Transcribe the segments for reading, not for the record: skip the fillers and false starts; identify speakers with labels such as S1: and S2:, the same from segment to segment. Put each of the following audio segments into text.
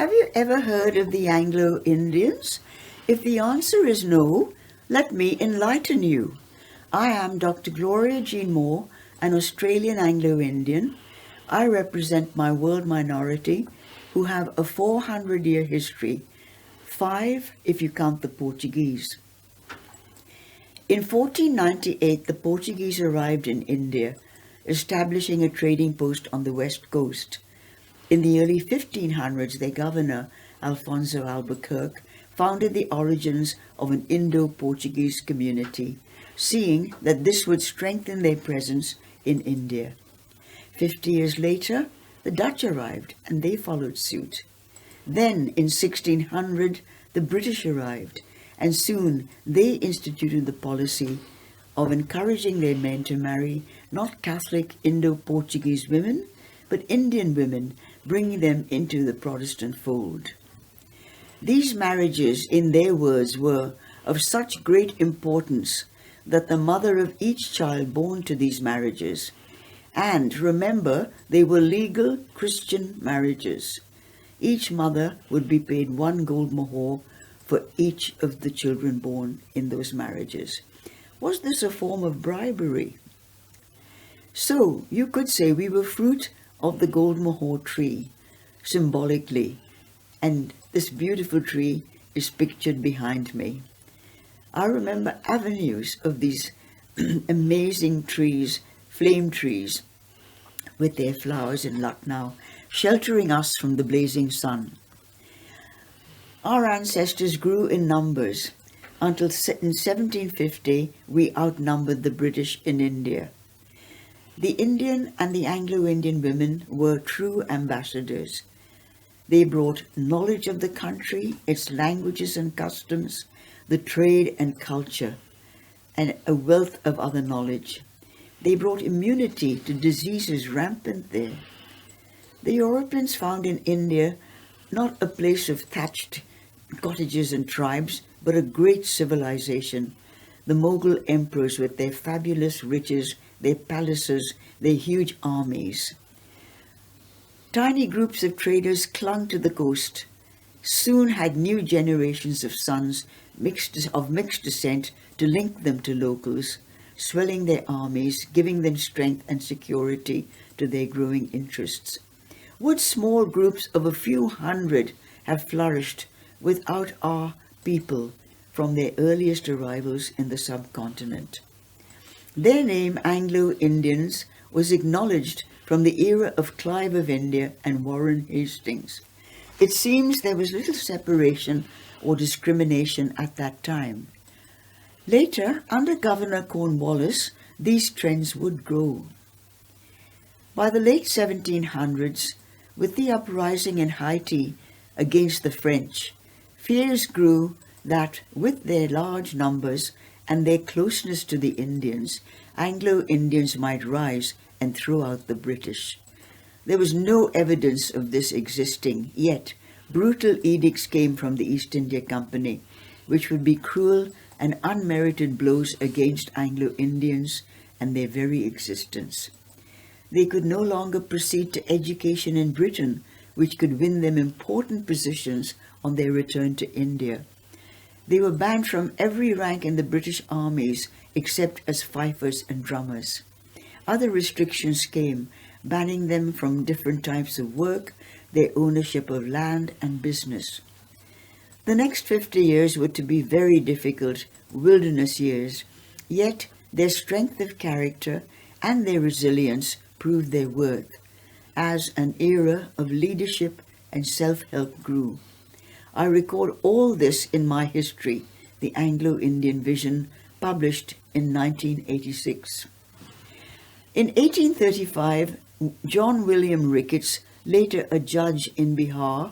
S1: Have you ever heard of the Anglo Indians? If the answer is no, let me enlighten you. I am Dr. Gloria Jean Moore, an Australian Anglo-Indian. I represent my world minority who have a 400-year history, 5 if you count the Portuguese. In 1498, the Portuguese arrived in India, establishing a trading post on the west coast. In the early 1500s, their governor, Alfonso Albuquerque, founded the origins of an Indo-Portuguese community, seeing that this would strengthen their presence in India. 50 years later, the Dutch arrived and they followed suit. Then, in 1600, the British arrived, and soon they instituted the policy of encouraging their men to marry not Catholic Indo-Portuguese women, but Indian women, bringing them into the Protestant fold. These marriages, in their words, were of such great importance that the mother of each child born to these marriages, and remember, they were legal Christian marriages, each mother would be paid 1 gold mohur for each of the children born in those marriages. Was this a form of bribery? So you could say we were fruit of the gold mohur tree, symbolically, and this beautiful tree is pictured behind me. I remember avenues of these amazing trees, flame trees, with their flowers in Lucknow, sheltering us from the blazing sun. Our ancestors grew in numbers until in 1750 we outnumbered the British in India. The Indian and the Anglo-Indian women were true ambassadors. They brought knowledge of the country, its languages and customs, the trade and culture, and a wealth of other knowledge. They brought immunity to diseases rampant there. The Europeans found in India not a place of thatched cottages and tribes, but a great civilization. The Mughal emperors with their fabulous riches, their palaces, their huge armies. Tiny groups of traders clung to the coast, soon had new generations of sons of mixed descent to link them to locals, swelling their armies, giving them strength and security to their growing interests. Would small groups of a few hundred have flourished without our people from their earliest arrivals in the subcontinent? Their name, Anglo-Indians, was acknowledged from the era of Clive of India and Warren Hastings. It seems there was little separation or discrimination at that time. Later, under Governor Cornwallis, these trends would grow. By the late 1700s, with the uprising in Haiti against the French, fears grew that with their large numbers and their closeness to the Indians, Anglo-Indians might rise and throw out the British. There was no evidence of this existing, yet brutal edicts came from the East India Company, which would be cruel and unmerited blows against Anglo-Indians and their very existence. They could no longer proceed to education in Britain, which could win them important positions on their return to India. They were banned from every rank in the British armies except as fifers and drummers. Other restrictions came, banning them from different types of work, their ownership of land and business. The next 50 years were to be very difficult, wilderness years, yet their strength of character and their resilience proved their worth as an era of leadership and self-help grew. I record all this in my history, The Anglo-Indian Vision, published in 1986. In 1835, John William Ricketts, later a judge in Bihar,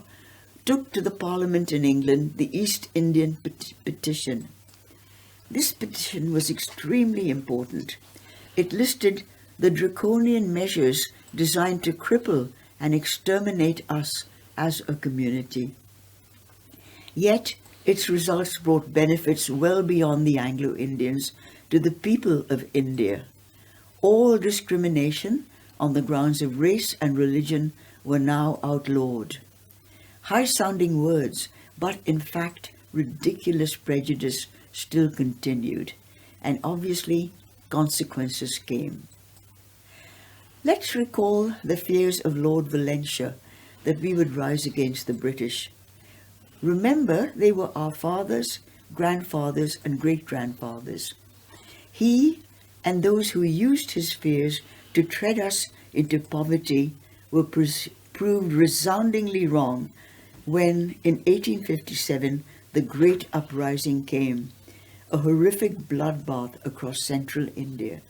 S1: took to the Parliament in England the East Indian Petition. This petition was extremely important. It listed the draconian measures designed to cripple and exterminate us as a community. Yet, its results brought benefits well beyond the Anglo-Indians to the people of India. All discrimination on the grounds of race and religion were now outlawed. High-sounding words, but in fact ridiculous prejudice still continued, and obviously consequences came. Let's recall the fears of Lord Valentia that we would rise against the British. Remember, they were our fathers, grandfathers, and great-grandfathers. He and those who used his fears to tread us into poverty were proved resoundingly wrong when, in 1857, the Great Uprising came, a horrific bloodbath across central India.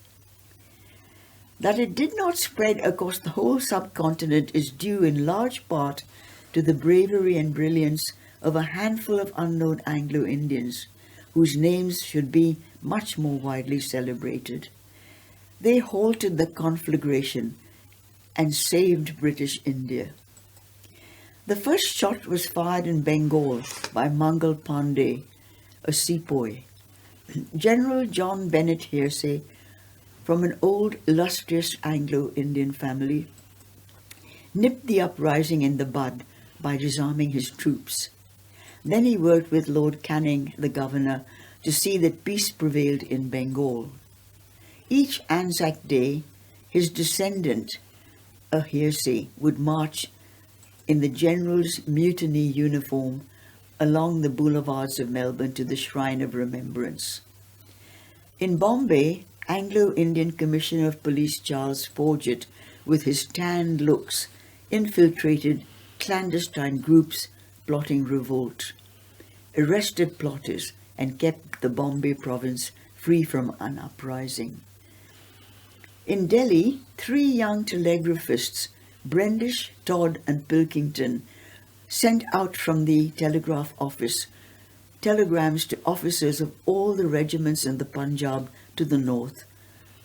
S1: That it did not spread across the whole subcontinent is due in large part to the bravery and brilliance of a handful of unknown Anglo-Indians, whose names should be much more widely celebrated. They halted the conflagration and saved British India. The first shot was fired in Bengal by Mangal Pandey, a sepoy. General John Bennett Hearsay, from an old illustrious Anglo-Indian family, nipped the uprising in the bud by disarming his troops. Then he worked with Lord Canning, the governor, to see that peace prevailed in Bengal. Each Anzac Day, his descendant, a Hearsay, would march in the General's mutiny uniform along the boulevards of Melbourne to the Shrine of Remembrance. In Bombay, Anglo-Indian Commissioner of Police Charles Forget, with his tanned looks, infiltrated clandestine groups plotting revolt, arrested plotters, and kept the Bombay province free from an uprising. In Delhi, 3 young telegraphists, Brendish, Todd, and Pilkington, sent out from the telegraph office telegrams to officers of all the regiments in the Punjab to the north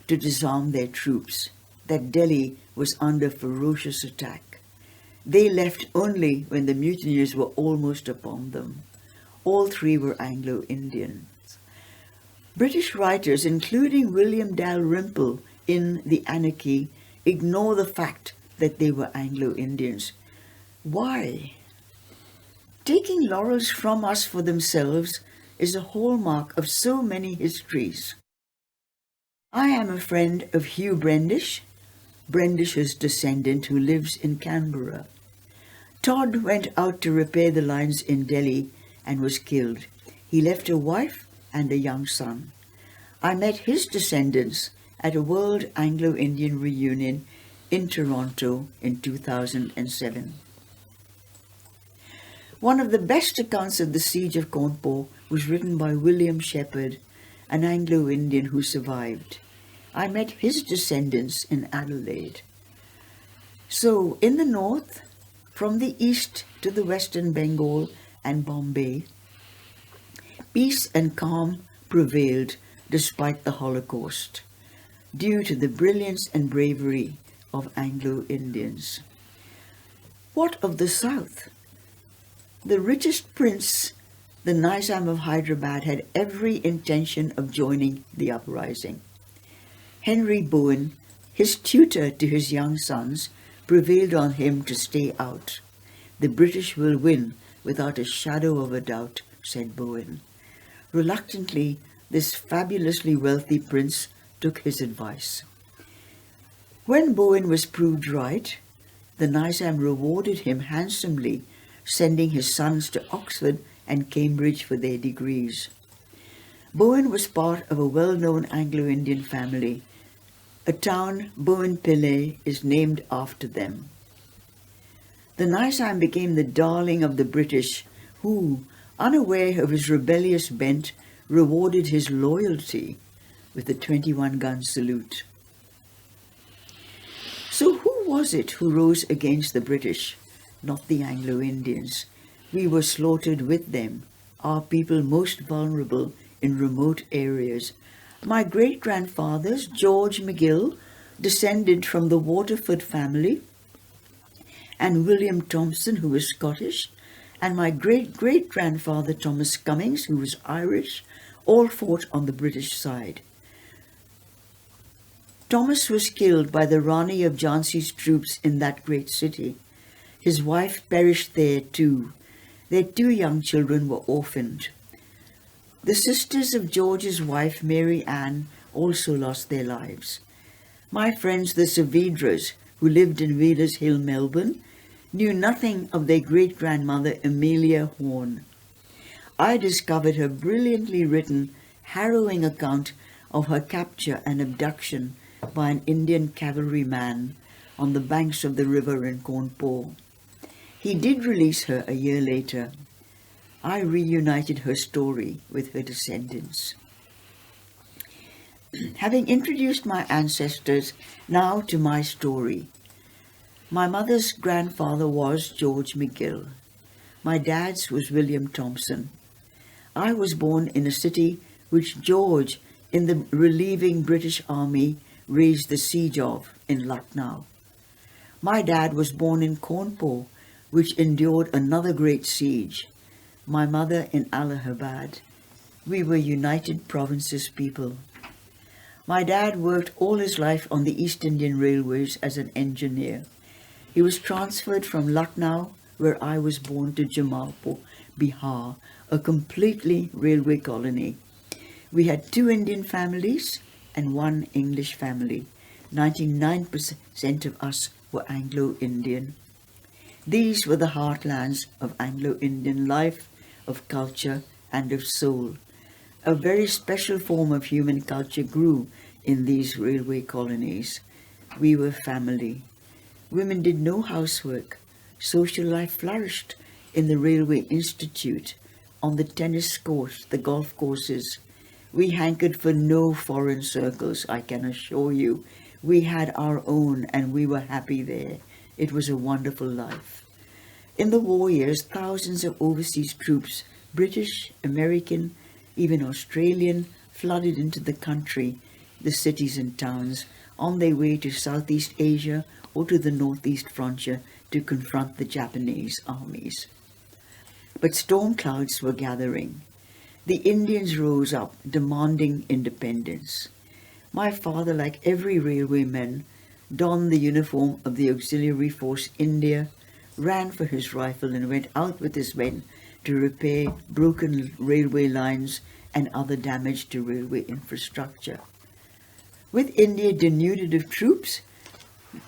S1: to disarm their troops, that Delhi was under ferocious attack. They left only when the mutineers were almost upon them. All 3 were Anglo-Indians. British writers, including William Dalrymple in The Anarchy, ignore the fact that they were Anglo-Indians. Why? Taking laurels from us for themselves is a hallmark of so many histories. I am a friend of Hugh Brendish, Brendish's descendant who lives in Canberra. Todd went out to repair the lines in Delhi and was killed. He left a wife and a young son. I met his descendants at a World Anglo-Indian reunion in Toronto in 2007. One of the best accounts of the siege of Cawnpore was written by William Shepherd, an Anglo-Indian who survived. I met his descendants in Adelaide. So, in the north, from the east to the western Bengal and Bombay, peace and calm prevailed despite the Holocaust, due to the brilliance and bravery of Anglo-Indians. What of the south? The richest prince, the Nizam of Hyderabad, had every intention of joining the uprising. Henry Bowen, his tutor to his young sons, prevailed on him to stay out. The British will win without a shadow of a doubt, said Bowen. Reluctantly, this fabulously wealthy prince took his advice. When Bowen was proved right, the Nizam rewarded him handsomely, sending his sons to Oxford and Cambridge for their degrees. Bowen was part of a well-known Anglo-Indian family. A town, Bowen Pillay, is named after them. The Nizam became the darling of the British, who, unaware of his rebellious bent, rewarded his loyalty with a 21-gun salute. So who was it who rose against the British? Not the Anglo-Indians. We were slaughtered with them, our people most vulnerable in remote areas. My great-grandfathers, George McGill, descended from the Waterford family, and William Thompson, who was Scottish, and my great-great-grandfather, Thomas Cummings, who was Irish, all fought on the British side. Thomas was killed by the Rani of Jhansi's troops in that great city. His wife perished there too. Their 2 young children were orphaned. The sisters of George's wife, Mary Ann, also lost their lives. My friends, the Saavedras, who lived in Wheelers Hill, Melbourne, knew nothing of their great-grandmother, Amelia Horn. I discovered her brilliantly written, harrowing account of her capture and abduction by an Indian cavalryman on the banks of the river in Cawnpore. He did release her a year later. I reunited her story with her descendants. Having introduced my ancestors, now to my story. My mother's grandfather was George McGill. My dad's was William Thompson. I was born in a city which George, in the relieving British Army, raised the siege of, in Lucknow. My dad was born in Cawnpore, which endured another great siege. My mother in Allahabad. We were United Provinces people. My dad worked all his life on the East Indian Railways as an engineer. He was transferred from Lucknow, where I was born, to Jamalpur, Bihar, a completely railway colony. We had 2 Indian families and 1 English family. 99% of us were Anglo-Indian. These were the heartlands of Anglo-Indian life, of culture, and of soul. A very special form of human culture grew in these railway colonies. We were family. Women did no housework. Social life flourished in the Railway Institute, on the tennis courts, the golf courses. We hankered for no foreign circles, I can assure you. We had our own and we were happy there. It was a wonderful life. In the war years, thousands of overseas troops, British, American, even Australian, flooded into the country, the cities and towns, on their way to Southeast Asia or to the Northeast frontier to confront the Japanese armies. But storm clouds were gathering. The Indians rose up, demanding independence. My father, like every railwayman, donned the uniform of the Auxiliary Force India, ran for his rifle and went out with his men to repair broken railway lines and other damage to railway infrastructure. With India denuded of troops,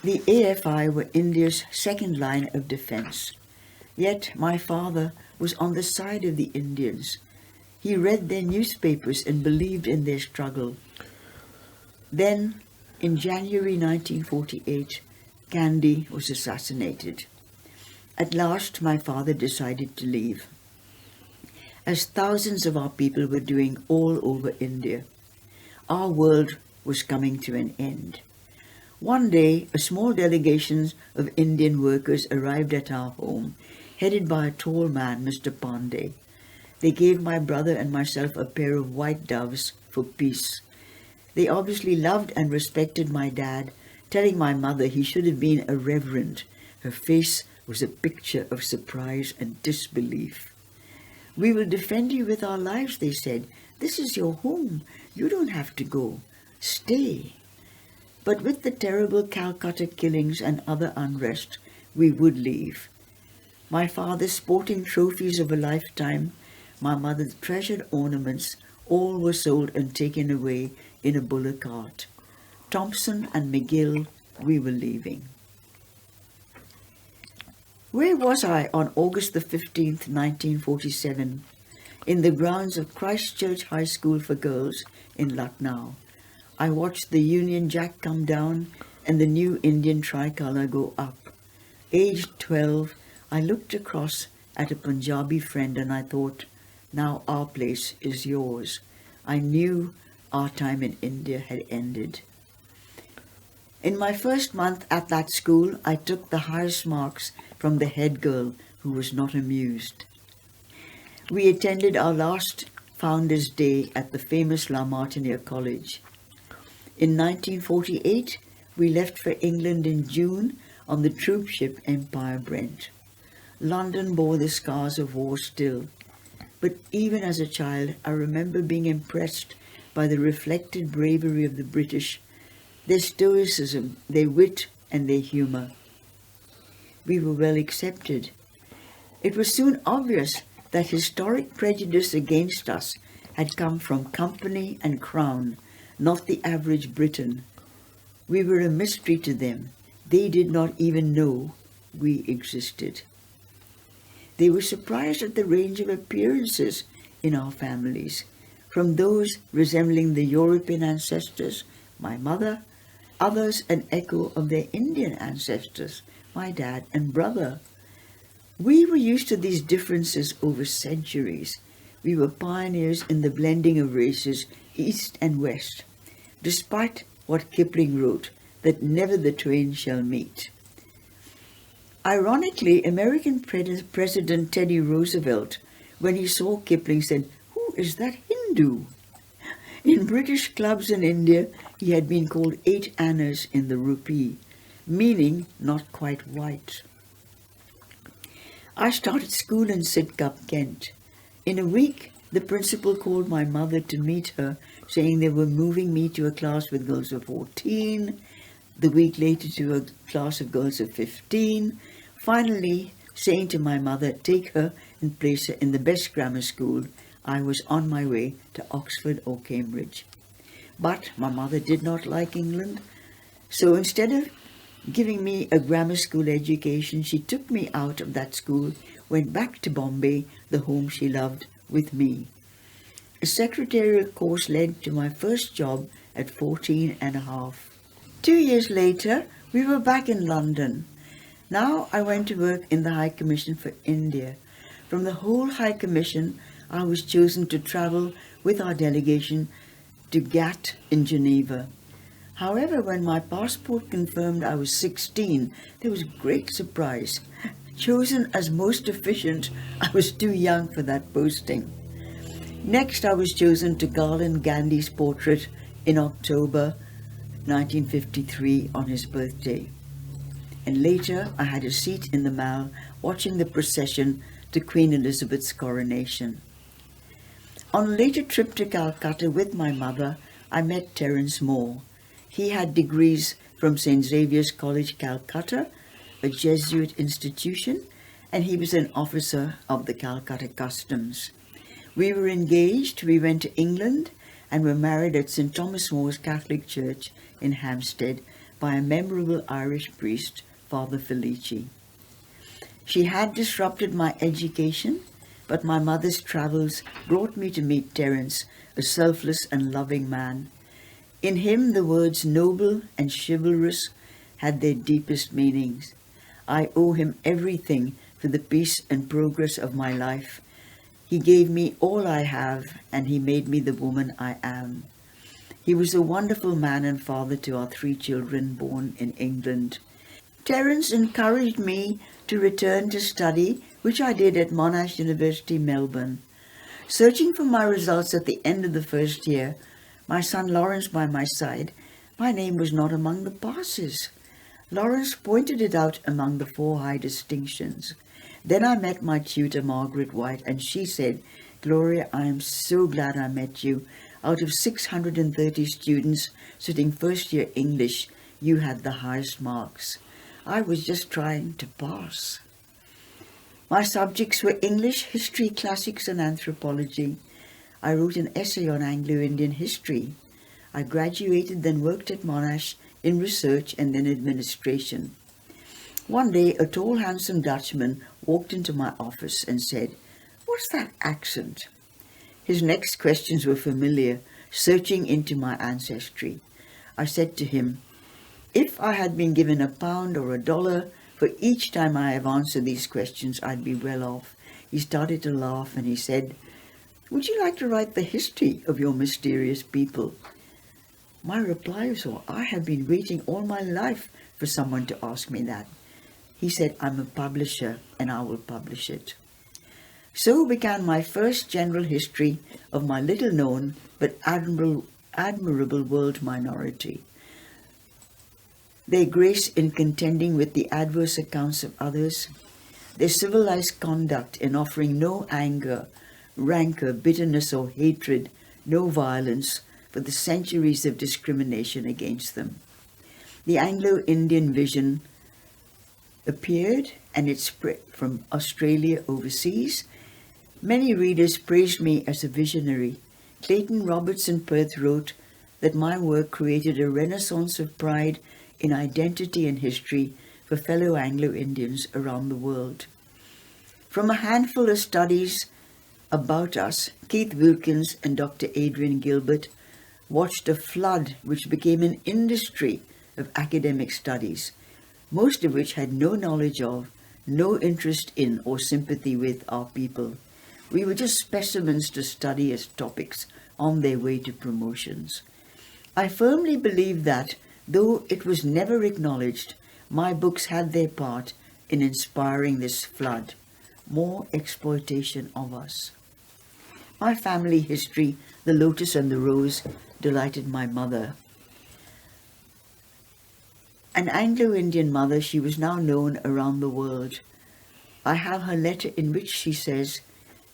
S1: the AFI were India's second line of defense. Yet my father was on the side of the Indians. He read their newspapers and believed in their struggle. Then, in January 1948, Gandhi was assassinated. At last, my father decided to leave, as thousands of our people were doing all over India. Our world was coming to an end. One day, a small delegation of Indian workers arrived at our home, headed by a tall man, Mr. Pandey. They gave my brother and myself a pair of white doves for peace. They obviously loved and respected my dad, telling my mother he should have been a reverend. Her face was a picture of surprise and disbelief. "We will defend you with our lives," they said. "This is your home. You don't have to go. Stay." But with the terrible Calcutta killings and other unrest, we would leave. My father sporting trophies of a lifetime, my mother's treasured ornaments, all were sold and taken away in a bullock cart. Thompson and McGill, we were leaving. Where was I on August the 15th, 1947? In the grounds of Christchurch High School for Girls in Lucknow. I watched the Union Jack come down and the new Indian tricolour go up. Aged 12, I looked across at a Punjabi friend and I thought, now our place is yours. I knew our time in India had ended. In my first month at that school, I took the highest marks from the head girl, who was not amused. We attended our last Founders' Day at the famous La Martiniere College. In 1948, we left for England in June on the troop ship Empire Brent. London bore the scars of war still, but even as a child, I remember being impressed by the reflected bravery of the British, their stoicism, their wit, and their humour. we were well accepted. It was soon obvious that historic prejudice against us had come from company and crown, not the average Briton. We were a mystery to them. They did not even know we existed. They were surprised at the range of appearances in our families, from those resembling the European ancestors, my mother, others an echo of their Indian ancestors, my dad and brother. We were used to these differences over centuries. We were pioneers in the blending of races, east and west, despite what Kipling wrote, that never the twain shall meet. Ironically, American President Teddy Roosevelt, when he saw Kipling, said, "Who is that Hindu?" In British clubs in India, he had been called 8 annas in the rupee, meaning not quite white. I started school in Sidcup, Kent. In a week, the principal called my mother to meet her, saying they were moving me to a class with girls of 14, the week later to a class of girls of 15, finally saying to my mother, take her and place her in the best grammar school. I was on my way to Oxford or Cambridge. But my mother did not like England, so instead of giving me a grammar school education, she took me out of that school, went back to Bombay, the home she loved, with me. A secretarial course led to my first job at 14 and a half. 2 years later, we were back in London. Now I went to work in the High Commission for India. From the whole High Commission, I was chosen to travel with our delegation to GATT in Geneva. However, when my passport confirmed I was 16, there was great surprise. Chosen as most efficient, I was too young for that posting. Next, I was chosen to garland Gandhi's portrait in October 1953 on his birthday. And later, I had a seat in the Mall watching the procession to Queen Elizabeth's coronation. On a later trip to Calcutta with my mother, I met Terence Moore. He had degrees from St. Xavier's College, Calcutta, a Jesuit institution, and he was an officer of the Calcutta Customs. We were engaged, we went to England, and were married at St. Thomas More's Catholic Church in Hampstead by a memorable Irish priest, Father Felici. She had disrupted my education, but my mother's travels brought me to meet Terence, a selfless and loving man. In him, the words noble and chivalrous had their deepest meanings. I owe him everything for the peace and progress of my life. He gave me all I have, and he made me the woman I am. He was a wonderful man and father to our 3 children born in England. Terence encouraged me to return to study, which I did at Monash University, Melbourne. Searching for my results at the end of the first year, my son Lawrence by my side, my name was not among the passes. Lawrence pointed it out among the 4 high distinctions. Then I met my tutor, Margaret White, and she said, "Gloria, I am so glad I met you. Out of 630 students sitting first year English, you had the highest marks." I was just trying to pass. My subjects were English, history, classics, and anthropology. I wrote an essay on Anglo-Indian history. I graduated, then worked at Monash in research and then administration. One day, a tall, handsome Dutchman walked into my office and said, "What's that accent?" His next questions were familiar, searching into my ancestry. I said to him, "If I had been given £1 or $1 for each time I have answered these questions, I'd be well off." He started to laugh and he said, "Would you like to write the history of your mysterious people?" My reply was, "Oh, I have been waiting all my life for someone to ask me that." He said, "I'm a publisher and I will publish it." So began my first general history of my little-known but admirable world minority. Their grace in contending with the adverse accounts of others, their civilized conduct in offering no anger, rancor, bitterness, or hatred, no violence for the centuries of discrimination against them. The Anglo-Indian vision appeared and it spread from Australia overseas. Many readers praised me as a visionary. Clayton Robertson Perth wrote that my work created a renaissance of pride in identity and history for fellow Anglo-Indians around the world. From a handful of studies about us, Keith Wilkins and Dr. Adrian Gilbert watched a flood which became an industry of academic studies, most of which had no knowledge of, no interest in or sympathy with our people. We were just specimens to study as topics on their way to promotions. I firmly believe that, though it was never acknowledged, my books had their part in inspiring this flood, more exploitation of us. My family history, The Lotus and the Rose, delighted my mother. An Anglo-Indian mother, she was now known around the world. I have her letter in which she says,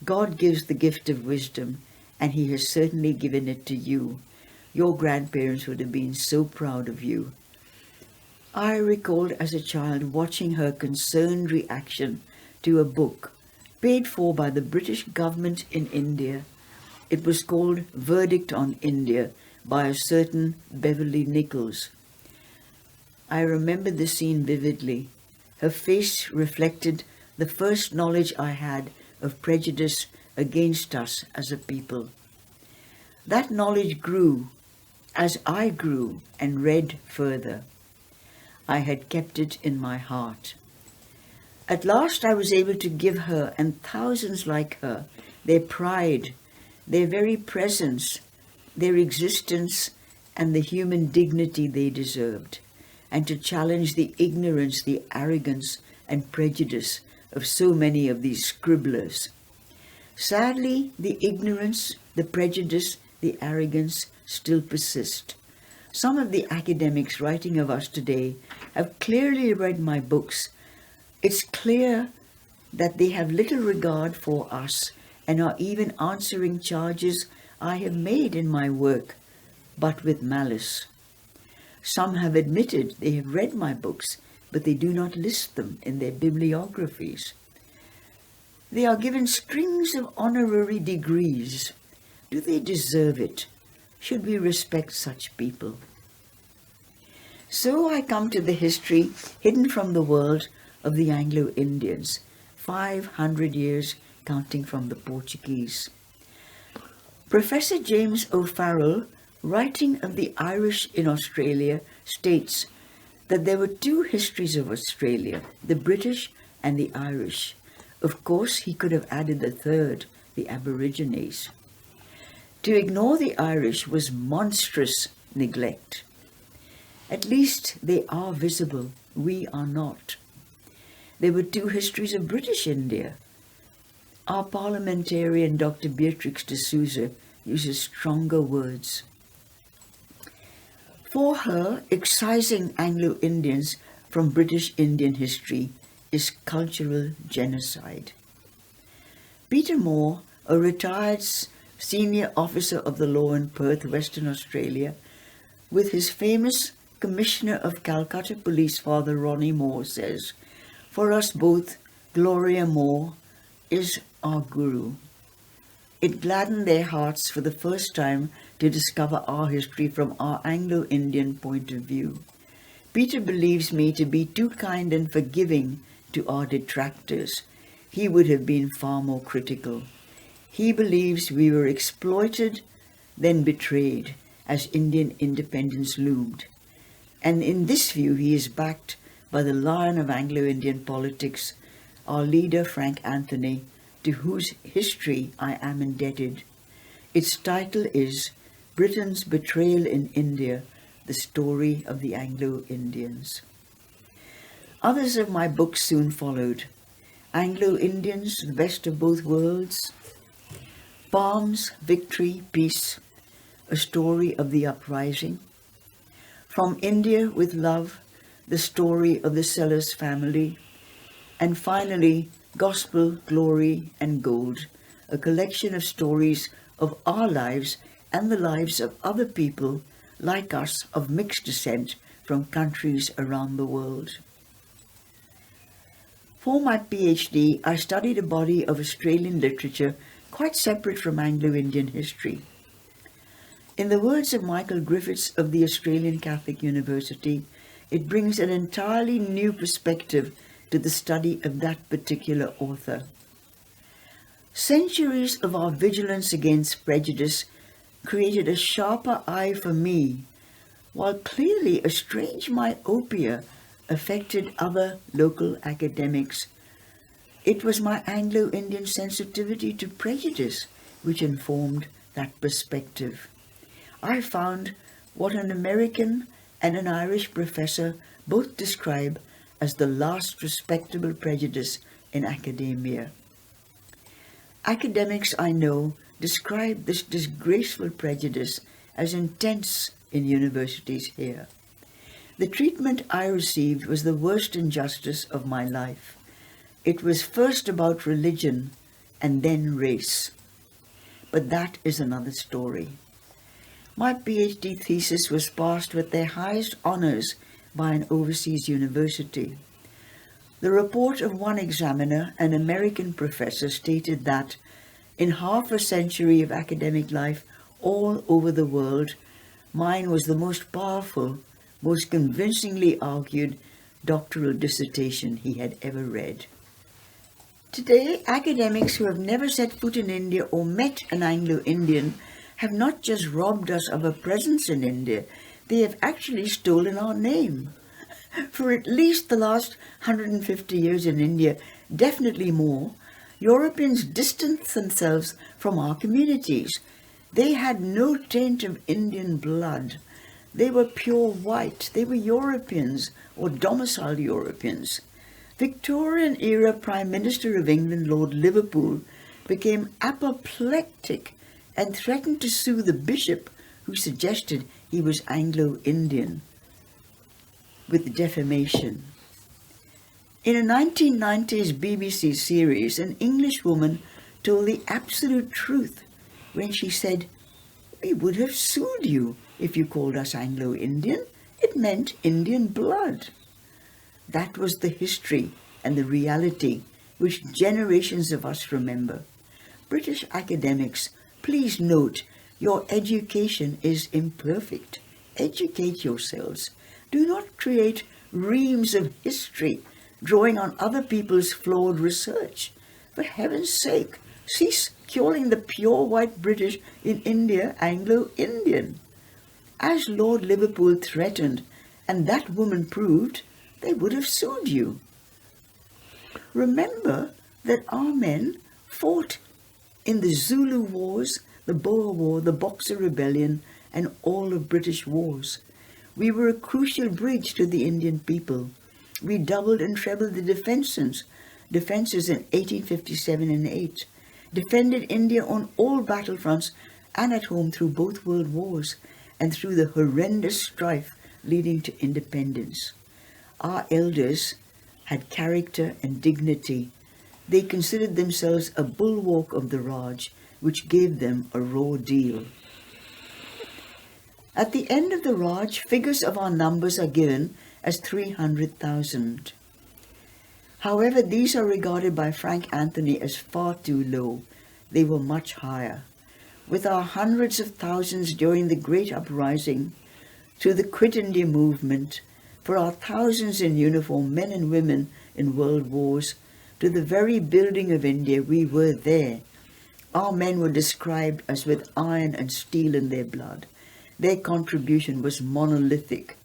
S1: "God gives the gift of wisdom, and he has certainly given it to you. Your grandparents would have been so proud of you." I recalled as a child watching her concerned reaction to a book paid for by the British government in India. It was called Verdict on India by a certain Beverly Nichols. I remember the scene vividly. Her face reflected the first knowledge I had of prejudice against us as a people. That knowledge grew as I grew and read further. I had kept it in my heart. At last I was able to give her and thousands like her their pride, their very presence, their existence, and the human dignity they deserved, and to challenge the ignorance, the arrogance, and prejudice of so many of these scribblers. Sadly, the ignorance, the prejudice, the arrogance still persist. Some of the academics writing of us today have clearly read my books. It's clear that they have little regard for us and are even answering charges I have made in my work, but with malice. Some have admitted they have read my books, but they do not list them in their bibliographies. They are given strings of honorary degrees. Do they deserve it? Should we respect such people? So I come to the history hidden from the world of the Anglo-Indians, 500 years counting from the Portuguese. Professor James O'Farrell, writing of the Irish in Australia, states that there were two histories of Australia, the British and the Irish. Of course, he could have added the third, the Aborigines. To ignore the Irish was monstrous neglect. At least they are visible, we are not. There were two histories of British India. Our parliamentarian Dr. Beatrix de Souza uses stronger words. For her, excising Anglo-Indians from British Indian history is cultural genocide. Peter Moore, a retired senior officer of the law in Perth, Western Australia, with his famous Commissioner of Calcutta Police, Father Ronnie Moore, says, "For us both, Gloria Moore is our guru." It gladdened their hearts for the first time to discover our history from our Anglo-Indian point of view. Peter believes me to be too kind and forgiving to our detractors. He would have been far more critical. He believes we were exploited, then betrayed, as Indian independence loomed. And in this view, he is backed by the lion of Anglo-Indian politics, our leader Frank Anthony, to whose history I am indebted. Its title is Britain's Betrayal in India, the Story of the Anglo-Indians. Others of my books soon followed. Anglo-Indians, The Best of Both Worlds, Palms, Victory, Peace, A Story of the Uprising, From India with Love, The Story of the Sellers Family, and finally, Gospel, Glory, and Gold, a collection of stories of our lives and the lives of other people like us of mixed descent from countries around the world. For my PhD, I studied a body of Australian literature quite separate from Anglo-Indian history. In the words of Michael Griffiths of the Australian Catholic University, it brings an entirely new perspective to the study of that particular author. Centuries of our vigilance against prejudice created a sharper eye for me, while clearly a strange myopia affected other local academics. It was my Anglo-Indian sensitivity to prejudice which informed that perspective. I found what an American and an Irish professor both describe as the last respectable prejudice in academia. Academics I know describe this disgraceful prejudice as intense in universities here. The treatment I received was the worst injustice of my life. It was first about religion and then race. But that is another story. My PhD thesis was passed with their highest honors by an overseas university. The report of one examiner, an American professor, stated that in half a century of academic life all over the world, mine was the most powerful, most convincingly argued doctoral dissertation he had ever read. Today, academics who have never set foot in India or met an Anglo-Indian have not just robbed us of a presence in India, they have actually stolen our name. For at least the last 150 years in India, definitely more, Europeans distanced themselves from our communities. They had no taint of Indian blood. They were pure white. They were Europeans or domiciled Europeans. Victorian-era Prime Minister of England, Lord Liverpool, became apoplectic and threatened to sue the bishop who suggested he was Anglo-Indian with defamation. In a 1990s BBC series, an English woman told the absolute truth when she said, "We would have sued you if you called us Anglo-Indian. It meant Indian blood." That was the history and the reality which generations of us remember. British academics, please note, your education is imperfect. Educate yourselves. Do not create reams of history drawing on other people's flawed research. For heaven's sake, cease calling the pure white British in India Anglo-Indian. As Lord Liverpool threatened, and that woman proved, they would have sued you. Remember that our men fought in the Zulu Wars, the Boer War, the Boxer Rebellion, and all of British wars. We were a crucial bridge to the Indian people. We doubled and trebled the defences in 1857 and 8, defended India on all battlefronts and at home through both world wars and through the horrendous strife leading to independence. Our elders had character and dignity. They considered themselves a bulwark of the Raj, which gave them a raw deal. At the end of the Raj, figures of our numbers are given as 300,000. However, these are regarded by Frank Anthony as far too low. They were much higher. With our hundreds of thousands during the Great Uprising, through the Quit India movement, for our thousands in uniform, men and women in world wars, to the very building of India, we were there. Our men were described as with iron and steel in their blood. Their contribution was monolithic.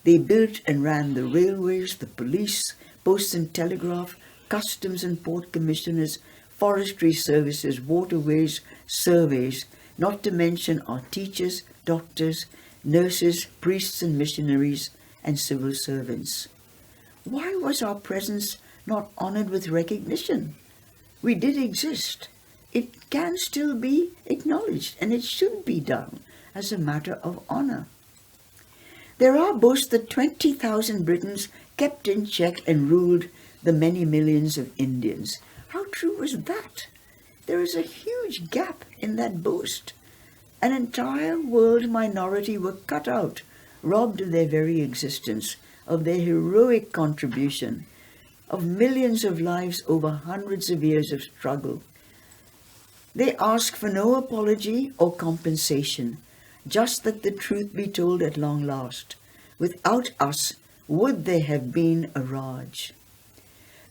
S1: They built and ran the railways, the police, post and telegraph, customs and port commissioners, forestry services, waterways, surveys, not to mention our teachers, doctors, nurses, priests and missionaries, and civil servants. Why was our presence not honored with recognition? We did exist. It can still be acknowledged, and it should be done as a matter of honor. There are boasts that 20,000 Britons kept in check and ruled the many millions of Indians. How true was that? There is a huge gap in that boast. An entire world minority were cut out, robbed of their very existence, of their heroic contribution. of millions of lives over hundreds of years of struggle. They ask for no apology or compensation, just that the truth be told at long last. Without us, would there have been a Raj?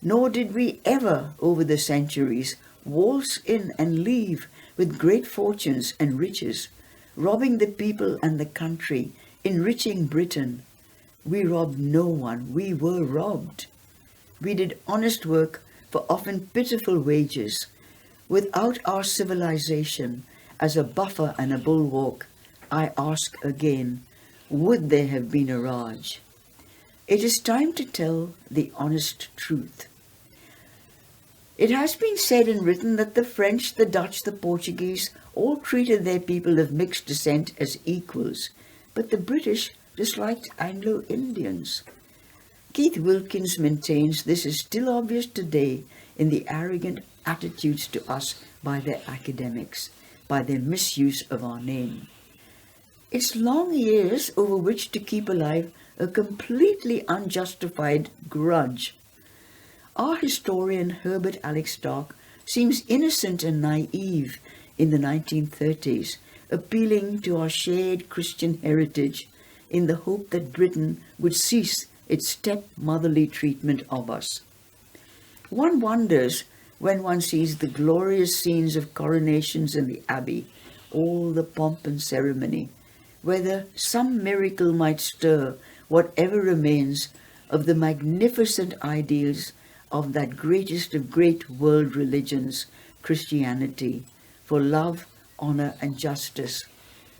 S1: Nor did we ever, over the centuries, waltz in and leave with great fortunes and riches, robbing the people and the country, enriching Britain. We robbed no one, we were robbed. We did honest work for often pitiful wages. Without our civilization as a buffer and a bulwark, I ask again, would there have been a Raj? It is time to tell the honest truth. It has been said and written that the French, the Dutch, the Portuguese all treated their people of mixed descent as equals, but the British disliked Anglo-Indians. Keith Wilkins maintains this is still obvious today in the arrogant attitudes to us by their academics, by their misuse of our name. It's long years over which to keep alive a completely unjustified grudge. Our historian Herbert Alex Stark seems innocent and naive in the 1930s, appealing to our shared Christian heritage in the hope that Britain would cease its stepmotherly treatment of us. One wonders when one sees the glorious scenes of coronations in the Abbey, all the pomp and ceremony, whether some miracle might stir whatever remains of the magnificent ideals of that greatest of great world religions, Christianity, for love, honor, and justice,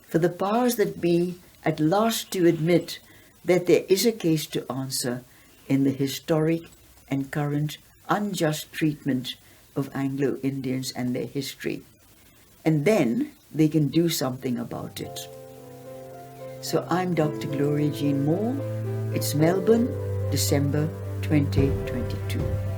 S1: for the powers that be at last to admit that there is a case to answer in the historic and current unjust treatment of Anglo-Indians and their history. And then they can do something about it. So I'm Dr. Gloria Jean Moore. It's Melbourne, December 2022.